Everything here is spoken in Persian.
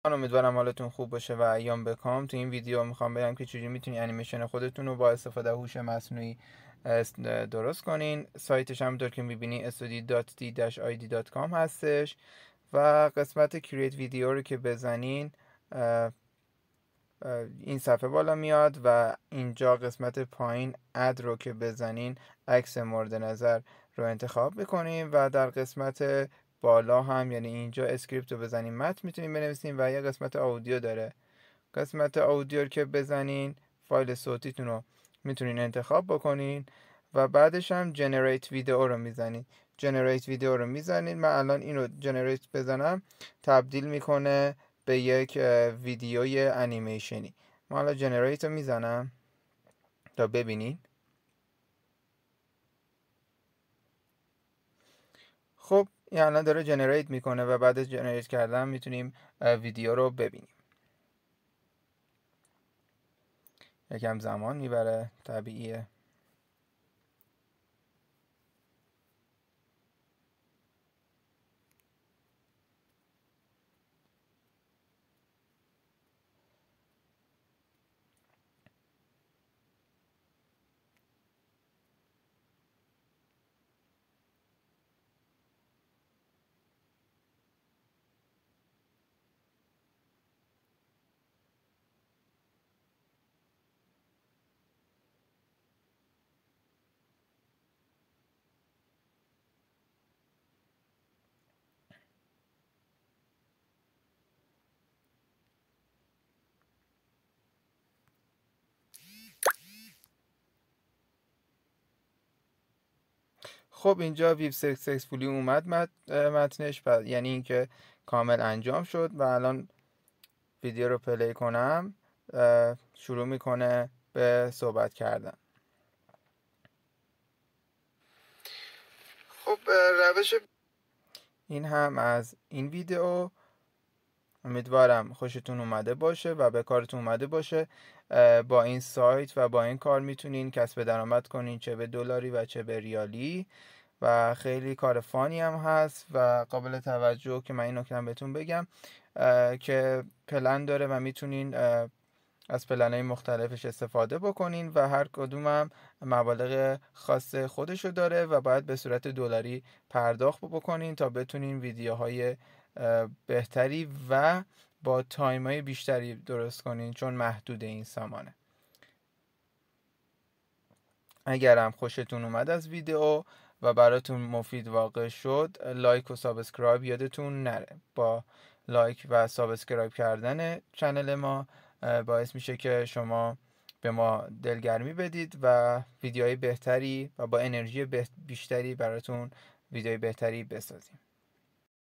امیدوارم حالتون خوب باشه و ایام بکام. تو این ویدیو میخوام بگم که چجوری میتونی انیمیشن خودتون رو با استفاده هوش مصنوعی درست کنین. سایتش هم که میبینی study.d-id.com هستش و قسمت کرییت ویدیو رو که بزنین این صفحه بالا میاد و اینجا قسمت پایین اد رو که بزنین عکس مورد نظر رو انتخاب میکنیم و در قسمت بالا هم یعنی اینجا اسکریپت رو بزنین متن میتونین بنویسین و یه قسمت اودیو داره. قسمت اودیو که بزنین فایل صوتیتون رو میتونین انتخاب بکنین و بعدش هم جنریت ویدیو رو میزنین. جنریت ویدیو رو میزنین. من الان این رو جنریت بزنم تبدیل میکنه به یک ویدیوی انیمیشنی. ما حالا جنریت رو میزنم تا ببینین. خب این الان داره جنریت میکنه و بعد از جنریت کردن میتونیم ویدیو رو ببینیم. یکم زمان میبره، طبیعیه. خب اینجا ویو سکسسفولی اومد متنش، یعنی اینکه کامل انجام شد و الان ویدیو رو پلی کنم شروع میکنه به صحبت کردن. خب روش این هم از این ویدیو. امیدوارم خوشتون اومده باشه و به کارتون اومده باشه. با این سایت و با این کار میتونین کسب درآمد کنین، چه به دلاری و چه به ریالی، و خیلی کار فانی هم هست و قابل توجه که من این نکته بهتون بگم که پلن داره و میتونین از پلن‌های مختلفش استفاده بکنین و هر کدوم هم مبالغ خاص خودشو داره و باید به صورت دلاری پرداخت بکنین تا بتونین ویدیوهای بهتری و با تایم‌های بیشتری درست کنین، چون محدود این سامانه. اگرم خوشتون اومد از ویدیو و براتون مفید واقع شد، لایک و سابسکرایب یادتون نره. با لایک و سابسکرایب کردن چنل ما باعث میشه که شما به ما دلگرمی بدید و ویدیوهای بهتری و با انرژی بیشتری براتون ویدیوهای بهتری بسازیم.